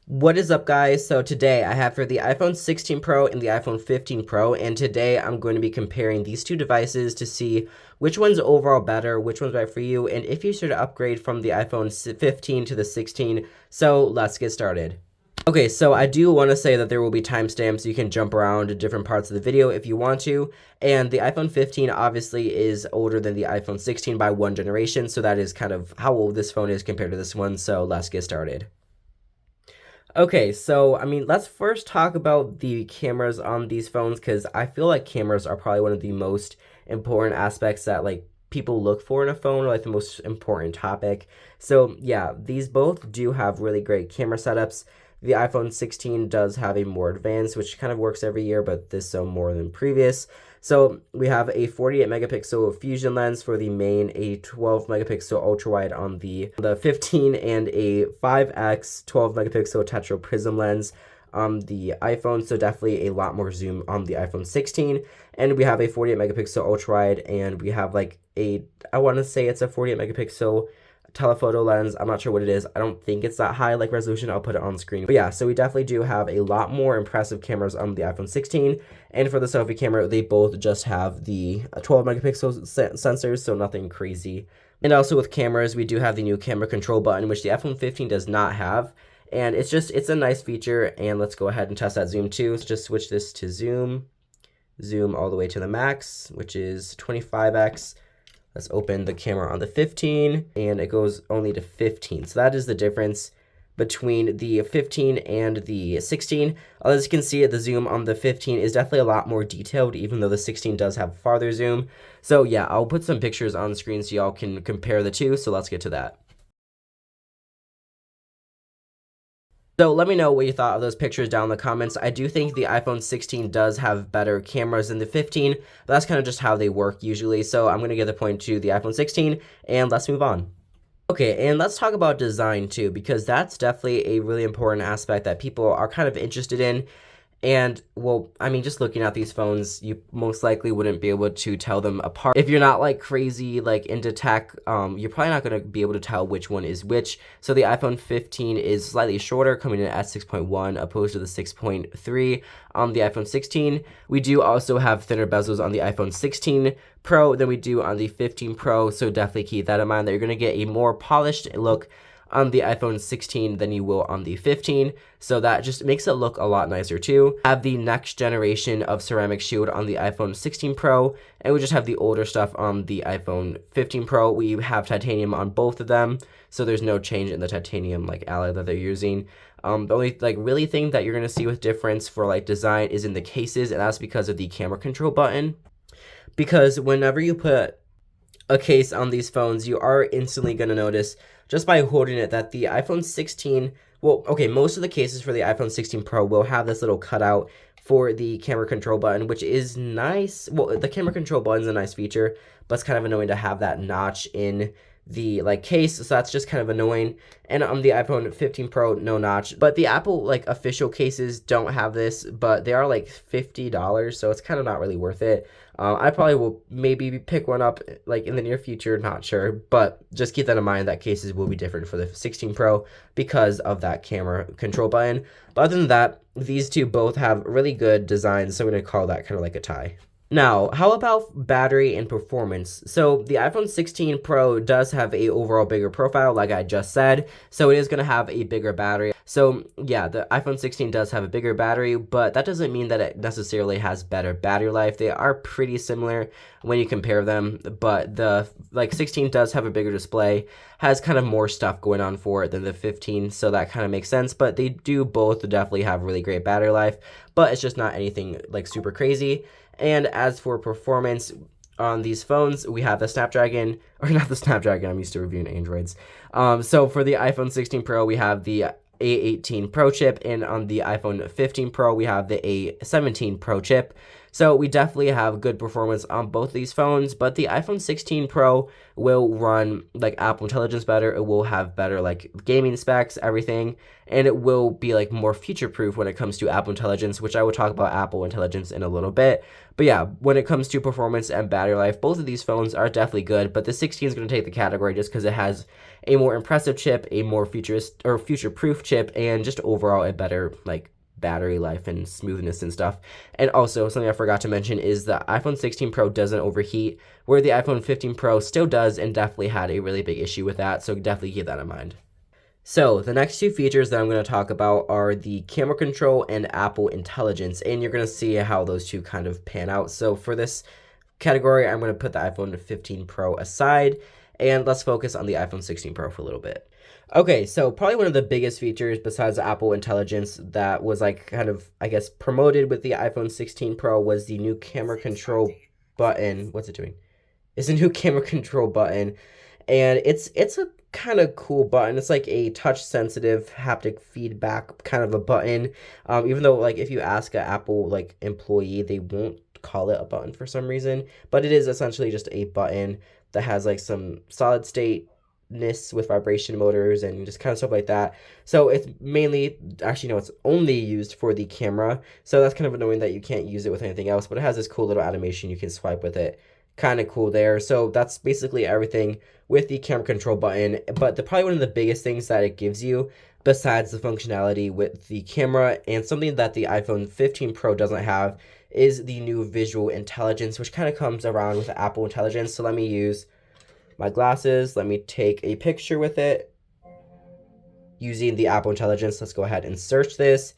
What is up, guys? So today I have for the iPhone 16 Pro and the iPhone 15 Pro, and today I'm going to be comparing these two devices to see which one's overall better, which one's right for you, and if you should upgrade from the iPhone 15 to the 16. So let's get started. Okay, so I do want to say that there will be timestamps. You can jump around to different parts of the video if you want to. And the iPhone 15 obviously is older than the iPhone 16 by one generation, so that is kind of how old this phone is compared to this one. So let's get started. Okay, so let's first talk about the cameras on these phones because I feel like cameras are probably one of the most important aspects that like people look for in a phone, or like the most important topic. So yeah, these both do have really great camera setups. The iPhone 16 does have a more advanced, which kind of works every year, but this so more than previous. So we have a 48 megapixel fusion lens for the main, a 12 megapixel ultra wide on the 15, and a 5x 12 megapixel tetra prism lens on the iPhone. So definitely a lot more zoom on the iPhone 16. And we have a 48 megapixel ultra wide, and we have like I want to say it's a 48 megapixel telephoto lens. I'm not sure what it is. I don't think it's that high like resolution. I'll put it on screen. But yeah, so we definitely do have a lot more impressive cameras on the iPhone 16. And for the selfie camera, they both just have the 12 megapixel sensors, so nothing crazy. And also with cameras, we do have the new camera control button, which the iPhone 15 does not have. And it's a nice feature. And let's go ahead and test that zoom too. So just switch this to zoom all the way to the max, which is 25x. Let's open the camera on the 15, and it goes only to 15. So that is the difference between the 15 and the 16. As you can see, the zoom on the 15 is definitely a lot more detailed, even though the 16 does have farther zoom. So yeah, I'll put some pictures on the screen so y'all can compare the two. So let's get to that. So let me know what you thought of those pictures down in the comments. I do think the iPhone 16 does have better cameras than the 15, but that's kind of just how they work usually. So I'm going to give the point to the iPhone 16, and let's move on. Okay, and let's talk about design too, because that's definitely a really important aspect that people are kind of interested in. And well, just looking at these phones, you most likely wouldn't be able to tell them apart. If you're not like crazy, like into tech, you're probably not going to be able to tell which one is which. So the iPhone 15 is slightly shorter, coming in at 6.1 opposed to the 6.3 on the iPhone 16. We do also have thinner bezels on the iPhone 16 Pro than we do on the 15 Pro. So definitely keep that in mind that you're going to get a more polished look on the iPhone 16 than you will on the 15, so that just makes it look a lot nicer too. Have the next generation of ceramic shield on the iPhone 16 Pro, and we just have the older stuff on the iPhone 15 Pro. We have titanium on both of them, so there's no change in the titanium like alloy that they're using. The only like really thing that you're gonna see with difference for like design is in the cases, and that's because of the camera control button. Because whenever you put a case on these phones, you are instantly going to notice just by holding it that the iPhone 16, well, okay, most of the cases for the iPhone 16 Pro will have this little cutout for the camera control button, which is nice. Well, the camera control button is a nice feature, but it's kind of annoying to have that notch in the like case, so that's just kind of annoying. And on the iPhone 15 Pro, no notch. But the Apple like official cases don't have this, but they are like $50, so it's kind of not really worth it. I probably will maybe pick one up like in the near future, not sure, but just keep that in mind that cases will be different for the 16 Pro because of that camera control button. But other than that, these two both have really good designs, so I'm going to call that kind of like a tie. Now, how about battery and performance? So the iPhone 16 Pro does have a overall bigger profile, like I just said, so it is going to have a bigger battery. So yeah, the iPhone 16 does have a bigger battery, but that doesn't mean that it necessarily has better battery life. They are pretty similar when you compare them, but the 16 does have a bigger display, has kind of more stuff going on for it than the 15, so that kind of makes sense. But they do both definitely have really great battery life, but it's just not anything like super crazy. And as for performance on these phones, we have the Snapdragon, or not the Snapdragon, I'm used to reviewing Androids. So for the iPhone 16 Pro, we have the A18 Pro chip, and on the iPhone 15 Pro, we have the A17 Pro chip. So we definitely have good performance on both these phones, but the iPhone 16 Pro will run like Apple Intelligence better. It will have better like gaming specs, everything, and it will be like more future proof when it comes to Apple Intelligence, which I will talk about Apple Intelligence in a little bit. But yeah, when it comes to performance and battery life, both of these phones are definitely good, but the 16 is going to take the category just because it has a more impressive chip, a more futurist or future proof chip, and just overall a better like battery life and smoothness and stuff. And also, something I forgot to mention is the iPhone 16 Pro doesn't overheat, where the iPhone 15 Pro still does, and definitely had a really big issue with that, so definitely keep that in mind. So the next two features that I'm going to talk about are the camera control and Apple Intelligence, and you're going to see how those two kind of pan out. So for this category, I'm going to put the iPhone 15 Pro aside, and let's focus on the iPhone 16 Pro for a little bit. Okay, so probably one of the biggest features besides Apple Intelligence that was like kind of, I guess, promoted with the iPhone 16 Pro was the new camera control button. What's it doing? It's a new camera control button, and it's a kind of cool button. It's like a touch sensitive haptic feedback kind of a button. Even though like if you ask an Apple like employee, they won't call it a button for some reason, but it is essentially just a button that has like some solid state with vibration motors and just kind of stuff like that. So it's mainly, actually no, it's only used for the camera. So that's kind of annoying that you can't use it with anything else, but it has this cool little animation you can swipe with it. Kind of cool there. So that's basically everything with the camera control button. But probably one of the biggest things that it gives you, besides the functionality with the camera, and something that the iPhone 15 Pro doesn't have, is the new visual intelligence, which kind of comes around with Apple Intelligence. So let me use my glasses. Let me take a picture with it using the Apple Intelligence. Let's go ahead and search this.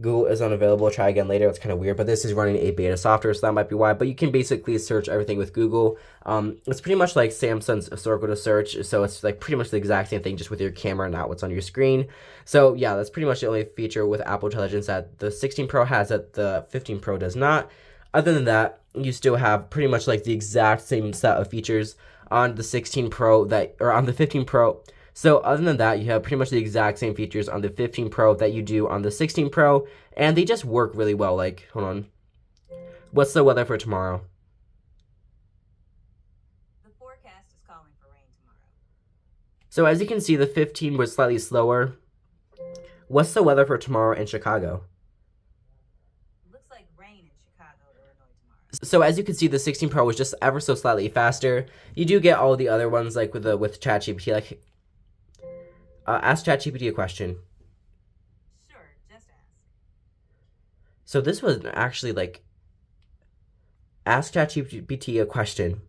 Google is unavailable. Try again later. It's kind of weird, but this is running a beta software, so that might be why. But you can basically search everything with Google. It's pretty much like Samsung's Circle to Search, so it's like pretty much the exact same thing, just with your camera, not what's on your screen. So yeah, that's pretty much the only feature with Apple Intelligence that the 16 Pro has that the 15 Pro does not. Other than that, you still have pretty much like the exact same set of features on the 16 Pro or on the 15 Pro. So other than that, you have pretty much the exact same features on the 15 Pro that you do on the 16 Pro, and they just work really well. Like, hold on. What's the weather for tomorrow? The forecast is calling for rain tomorrow. So as you can see, the 15 was slightly slower. What's the weather for tomorrow in Chicago? Looks like rain in Chicago, Illinois tomorrow. So as you can see, the 16 Pro was just ever so slightly faster. You do get all the other ones like with ChatGPT, like ask ChatGPT a question. Sure, just ask. So this was actually like, ask ChatGPT a question.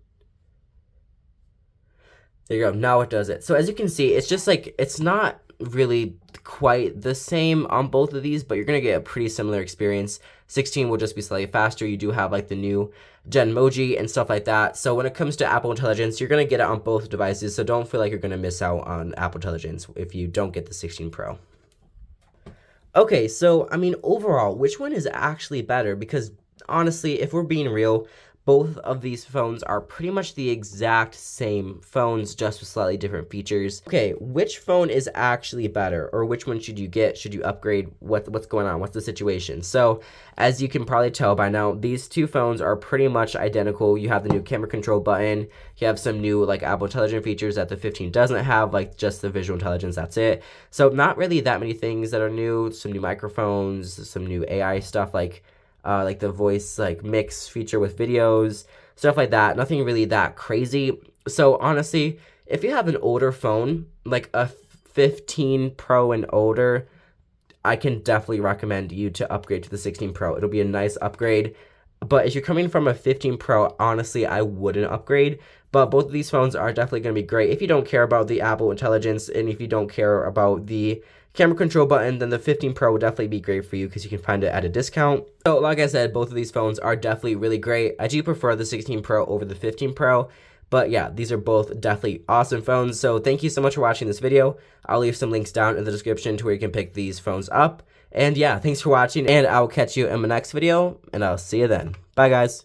There you go. Now it does it. So as you can see, it's just like, it's not really quite the same on both of these, but you're going to get a pretty similar experience. 16 will just be slightly faster. You do have like the new Genmoji and stuff like that. So when it comes to Apple Intelligence, you're going to get it on both devices. So don't feel like you're going to miss out on Apple Intelligence if you don't get the 16 Pro. Okay, so I mean, overall, which one is actually better? Because honestly, if we're being real, both of these phones are pretty much the exact same phones, just with slightly different features. Okay, which phone is actually better, or which one should you get? Should you upgrade? What's going on? What's the situation? So, as you can probably tell by now, these two phones are pretty much identical. You have the new camera control button. You have some new like Apple Intelligence features that the 15 doesn't have, like just the visual intelligence. That's it. So not really that many things that are new. Some new microphones, some new AI stuff like the voice like mix feature with videos, stuff like that. Nothing really that crazy. So honestly, if you have an older phone, like a 15 Pro and older, I can definitely recommend you to upgrade to the 16 Pro. It'll be a nice upgrade. But if you're coming from a 15 Pro, honestly, I wouldn't upgrade. But both of these phones are definitely going to be great. If you don't care about the Apple Intelligence and if you don't care about the camera control button, then the 15 Pro will definitely be great for you because you can find it at a discount. So like I said, both of these phones are definitely really great. I do prefer the 16 Pro over the 15 Pro. But yeah, these are both definitely awesome phones. So thank you so much for watching this video. I'll leave some links down in the description to where you can pick these phones up. And yeah, thanks for watching, and I'll catch you in my next video, and I'll see you then. Bye, guys.